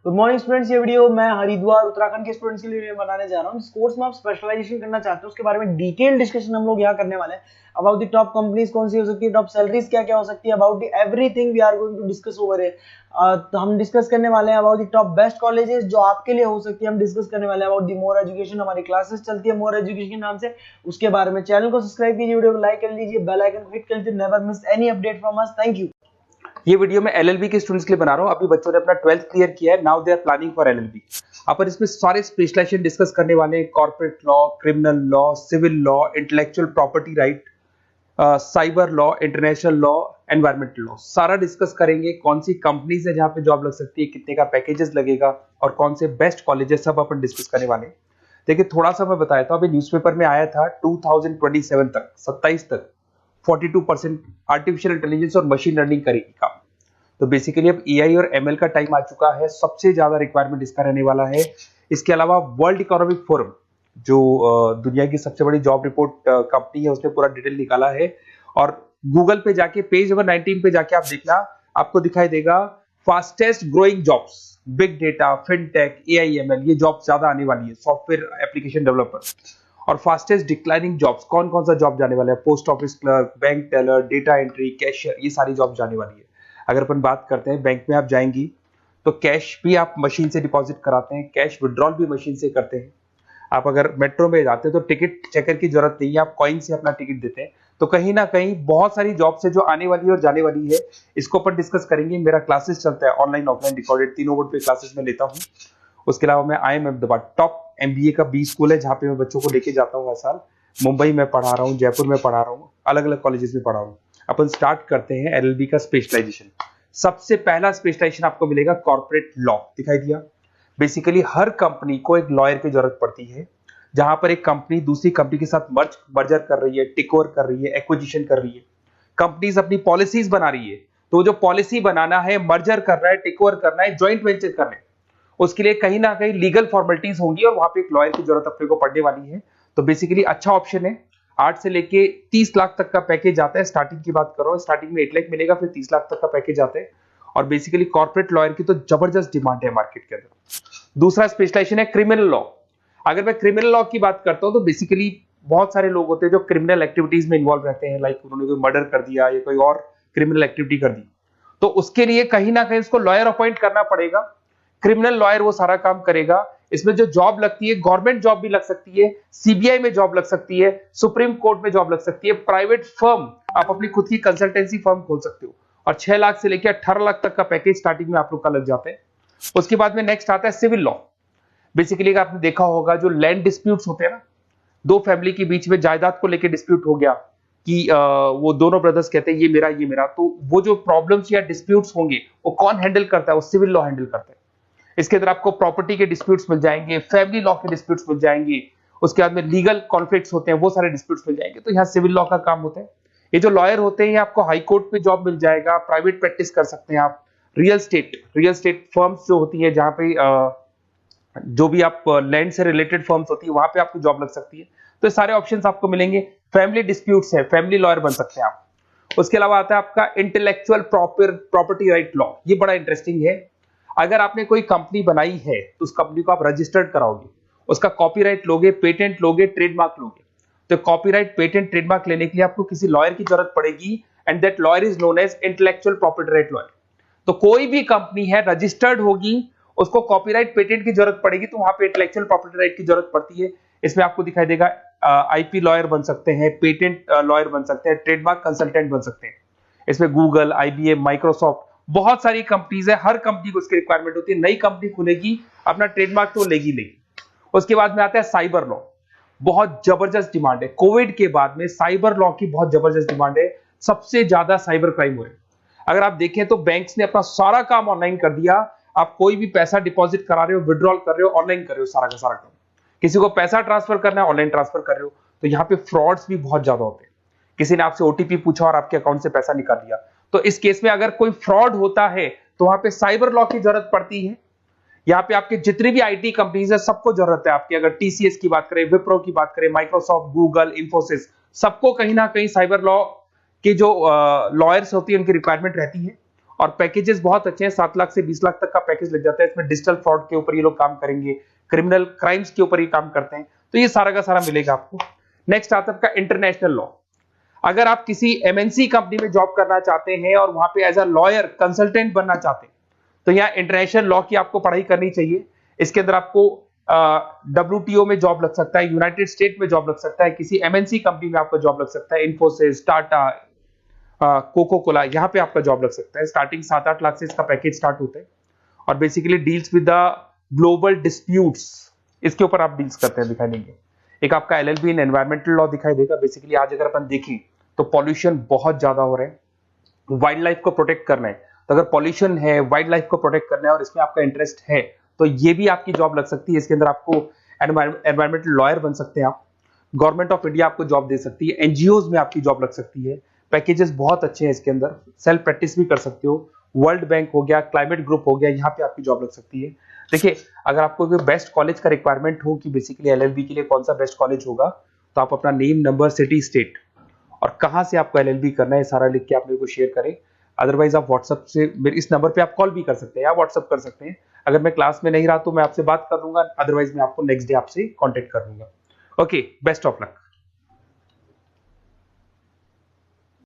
Good morning students, ये video मैं हरिद्वार उत्तराखंड के स्टूडेंट्स के लिए बनाने जा रहा हूँ। जिस कोर्स में आप स्पेशलाइजेशन करना चाहते हो उसके बारे में डिटेल डिस्कशन हम लोग यहाँ करने वाले हैं। अबाउट द टॉप कंपनीज कौन सी हो सकती है, टॉप सैलरीज क्या क्या हो सकती है, about the everything we are going to discuss over है। तो हम डिस्कस करने वाले हैं about the top best colleges जो आपके लिए हो सकती है। हम डिस्कस करने वाले हैं अबाउट द मोर एजुकेशन, हमारी क्लासेस चलती है मोर एजुकेशन नाम से, उसके बारे में। चैनल को सब्सक्राइब कीजिए, वीडियो को लाइक कर लीजिए, बेल आइकन को हिट कर लीजिए, never miss any update from us. Thank you. ये वीडियो मैं एलएलबी के स्टूडेंट्स के लिए बना रहा हूँ। अभी बच्चों ने अपना 12th क्लियर किया है, now they are planning for LLB. अपन इसमें सारे स्पेशलाइजेशन डिस्कस करने वाले हैं, corporate law, criminal law, civil law, intellectual property right, cyber law, international law, environmental law, सारा डिस्कस करेंगे। कौन सी कंपनीज है जहां पे जॉब लग सकती है, कितने का पैकेजेस लगेगा और कौन से बेस्ट कॉलेजेस, सब अपन डिस्कस करने वाले हैं। देखिए थोड़ा सा मैं बताया था, अभी न्यूज़पेपर में आया था 2027 तक, 27 तक 42% आर्टिफिशियल इंटेलिजेंस और मशीन लर्निंग करेगी काम। तो बेसिकली अब एआई और एमएल का टाइम आ चुका है, सबसे ज्यादा रिक्वायरमेंट इसका रहने वाला है। इसके अलावा वर्ल्ड इकोनॉमिक फोरम जो दुनिया की सबसे बड़ी जॉब रिपोर्ट कंपनी है, उसने पूरा डिटेल निकाला है। और गूगल पे जाके पेज नंबर 19 पे जाके आप देखना, आपको दिखाई देगा fastest growing jobs, big data, fintech, AI ML, ये जॉब ज्यादा आने वाली है, सॉफ्टवेयर एप्लीकेशन डेवलपर। और फास्टेस्ट डिक्लाइनिंग जॉब्स, कौन कौन सा जॉब जाने वाला है, post office clerk, bank teller, data entry, cashier, ये सारी जॉब जाने वाली है। अगर अपन बात करते हैं, बैंक में आप जाएंगी तो कैश भी आप मशीन से डिपॉजिट कराते हैं, कैश विड्रॉल भी मशीन से करते हैं। आप अगर मेट्रो में जाते हैं तो टिकट चेकर की जरूरत नहीं है, आप कॉइन से अपना टिकट देते हैं। तो कहीं ना कहीं बहुत सारी जॉब से जो आने वाली है और जाने वाली है, इसको अपन डिस्कस करेंगे। मेरा क्लासेस चलता है ऑनलाइन ऑफलाइन रिकॉर्डेड, तीनों बोर्ड पे क्लासेस में लेता हूँ। उसके अलावा मैं IIM अहमदाबाद टॉप MBA का B स्कूल है जहाँ पे मैं बच्चों को लेके जाता हूँ हर साल। मुंबई में पढ़ा रहा हूँ, जयपुर में पढ़ा रहा हूँ, अलग अलग कॉलेजेस में पढ़ा रहा हूँ। अपन स्टार्ट करते हैं LLB का स्पेशलाइजेशन। सबसे पहला स्पेशलाइजेशन आपको मिलेगा कॉर्पोरेट लॉ, दिखाई दिया। बेसिकली हर कंपनी को एक लॉयर की जरूरत पड़ती है, जहां पर एक कंपनी दूसरी कंपनी के साथ मर्जर कर रही है, टेक ओवर कर रही है, एक्विजिशन कर रही है। कंपनीज अपनी पॉलिसीज बना रही है, तो जो पॉलिसी बनाना है, मर्जर करना है, टेक ओवर करना है, ज्वाइंट वेंचर करना है, उसके लिए कहीं ना कहीं लीगल फॉर्मेलिटीज होंगी और वहां पे एक लॉयर की जरूरत अपने को पड़ने वाली है। तो बेसिकली अच्छा ऑप्शन है। 8 से लेके 30 लाख तक का पैकेज आता है। स्टार्टिंग की बात कर रहा हूँ, स्टार्टिंग में 8 लाख मिलेगा, फिर 30 लाख तक का पैकेज आता है। और बेसिकली कॉर्पोरेट लॉयर की तो जबरदस्त डिमांड है मार्केट के अंदर। दूसरा स्पेशलाइजेशन है क्रिमिनल लॉ। अगर मैं क्रिमिनल लॉ की बात करता हूँ तो बेसिकली बहुत सारे लोग होते हैं जो क्रिमिनल एक्टिविटीज में इन्वॉल्व रहते हैं, लाइक उन्होंने कोई मर्डर कर दिया या कोई और क्रिमिनल एक्टिविटी कर दी, तो उसके लिए कहीं ना कहीं उसको लॉयर अपॉइंट करना पड़ेगा। क्रिमिनल लॉयर वो सारा काम करेगा। इसमें जो जॉब लगती है, गवर्नमेंट जॉब भी लग सकती है, सीबीआई में जॉब लग सकती है, सुप्रीम कोर्ट में जॉब लग सकती है, प्राइवेट फर्म, आप अपनी खुद की कंसल्टेंसी फर्म खोल सकते हो। और 6 लाख से लेकर 18 लाख तक का पैकेज स्टार्टिंग में आप लोग का लग जाता है। उसके बाद में नेक्स्ट आता है सिविल लॉ। बेसिकली आपने देखा होगा जो लैंड डिस्प्यूट्स होते हैं ना, दो फैमिली के बीच में जायदाद को लेकर डिस्प्यूट हो गया कि वो दोनों ब्रदर्स कहते हैं ये मेरा ये मेरा, तो वो जो प्रॉब्लम्स या डिस्प्यूट्स होंगे वो कौन हैंडल करता है, वो सिविल लॉ हैंडल करता है। इसके अंदर आपको प्रॉपर्टी के डिस्प्यूट्स मिल जाएंगे, फैमिली लॉ के डिस्प्यूट्स मिल जाएंगे, उसके बाद में लीगल कॉन्फ्लिक्ट्स होते हैं, वो सारे डिस्प्यूट्स मिल जाएंगे। तो यहाँ सिविल लॉ का काम होता है। ये जो लॉयर होते हैं, ये आपको हाई कोर्ट में जॉब मिल जाएगा, प्राइवेट प्रैक्टिस कर सकते हैं आप, रियल स्टेट फर्म्स जो होती है, जहां पे जो भी आप लैंड से रिलेटेड फर्म्स होती है, वहां पे आपको जॉब लग सकती है। तो सारे ऑप्शंस आपको मिलेंगे। फैमिली डिस्प्यूट्स है, फैमिली लॉयर बन सकते हैं आप। उसके अलावा आता है आपका इंटेलेक्चुअल प्रॉपर्टी राइट लॉ। ये बड़ा इंटरेस्टिंग है। अगर आपने कोई कंपनी बनाई है तो उस कंपनी को आप रजिस्टर्ड कराओगे, उसका कॉपीराइट लोगे, पेटेंट लोगे, ट्रेडमार्क लोगे। तो कॉपीराइट, पेटेंट, ट्रेडमार्क लेने के लिए आपको किसी लॉयर की जरूरत पड़ेगी, and that lawyer is known as intellectual property right lawyer. तो कोई भी कंपनी है रजिस्टर्ड होगी, उसको कॉपीराइट, पेटेंट की जरूरत पड़ेगी, तो वहां पे इंटेलेक्चुअल प्रॉपर्टी राइट की जरूरत पड़ती है। इसमें आपको दिखाई देगा IP लॉयर बन सकते हैं, पेटेंट लॉयर बन सकते हैं, ट्रेडमार्क कंसल्टेंट बन सकते हैं। इसमें गूगल, IBM, माइक्रोसॉफ्ट, बहुत सारी कंपनीज है। हर कंपनी को उसकी रिक्वायरमेंट होती है। नई कंपनी खुलेगी, अपना ट्रेडमार्क तो लेगी। उसके बाद में आता है साइबर लॉ। बहुत जबरदस्त डिमांड है। कोविड के बाद में साइबर लॉ की बहुत जबरदस्त डिमांड है। सबसे ज्यादा साइबर क्राइम हुए। अगर आप देखें तो बैंक्स ने अपना सारा काम ऑनलाइन कर दिया। आप कोई भी पैसा डिपॉजिट करा रहे हो, विड्रॉल कर रहे हो, ऑनलाइन कर रहे हो, सारा का सारा काम। किसी को पैसा ट्रांसफर करना है, ऑनलाइन ट्रांसफर कर रहे हो। तो यहाँ पे फ्रॉड्स भी बहुत ज्यादा होते हैं। किसी ने आपसे OTP पूछा और आपके अकाउंट से पैसा निकाल दिया, तो इस केस में अगर कोई फ्रॉड होता है तो वहां पे साइबर लॉ की जरूरत पड़ती है। यहाँ पे आपके जितनी भी IT कंपनीज है, सबको जरूरत है आपकी। अगर TCS की बात करें, विप्रो की बात करें, माइक्रोसॉफ्ट, गूगल, इंफोसिस, सबको कहीं ना कहीं साइबर लॉ के जो लॉयर्स होती है उनकी रिक्वायरमेंट रहती है। और पैकेजेस बहुत अच्छे हैं, 7 लाख से 20 लाख तक का पैकेज लग जाता है। इसमें डिजिटल फ्रॉड के ऊपर ये लोग काम करेंगे, क्रिमिनल क्राइम्स के ऊपर ये काम करते हैं, तो ये सारा का सारा मिलेगा आपको। नेक्स्ट आता है आपका इंटरनेशनल लॉ। अगर आप किसी एमएनसी कंपनी में जॉब करना चाहते हैं और वहां पे एज अ लॉयर कंसल्टेंट बनना चाहते हैं, तो यहाँ इंटरनेशनल लॉ की आपको पढ़ाई करनी चाहिए। इसके अंदर आपको WTO में जॉब लग सकता है, यूनाइटेड स्टेट में जॉब लग सकता है, किसी एमएनसी कंपनी में आपका जॉब लग सकता है, इन्फोसिस, टाटा, कोको कोला, यहाँ पे आपका जॉब लग सकता है। स्टार्टिंग 7-8 लाख से इसका पैकेज स्टार्ट होता है और basically deals with the global disputes, इसके ऊपर आप डील्स करते हैं, दिखाई देंगे। एक आपका LLB इन एनवायरमेंटल लॉ दिखाई देगा। बेसिकली आज अगर अपन देखें तो पॉल्यूशन बहुत ज्यादा हो रहा है, वाइल्ड लाइफ को प्रोटेक्ट करना है, तो अगर पॉल्यूशन है, वाइल्ड लाइफ को प्रोटेक्ट करना है और इसमें आपका इंटरेस्ट है, तो ये भी आपकी जॉब लग सकती है। इसके अंदर आपको एनवायरमेंटल लॉयर बन सकते हैं आप। गवर्नमेंट ऑफ इंडिया आपको जॉब दे सकती है, एनजीओज में आपकी जॉब लग सकती है। पैकेजेस बहुत अच्छे हैं इसके अंदर, सेल्फ प्रैक्टिस भी कर सकते हो। वर्ल्ड बैंक हो गया, क्लाइमेट ग्रुप हो गया, यहाँ पे आपकी जॉब लग सकती है। देखिए, अगर आपको बेस्ट कॉलेज का रिक्वायरमेंट हो कि बेसिकली LLB के लिए कौन सा बेस्ट कॉलेज होगा, तो आप अपना नेम, नंबर, सिटी, स्टेट और कहां से आपको LLB करना है सारा लिख के आप मेरे को शेयर करें। अदरवाइज आप व्हाट्सएप से मेरे इस नंबर पे आप कॉल भी कर सकते हैं या व्हाट्सएप कर सकते हैं। अगर मैं क्लास में नहीं रहा तो मैं आपसे बात कर लूंगा, अदरवाइज मैं आपको नेक्स्ट डे आपसे कॉन्टेक्ट कर लूंगा। Okay, best of luck.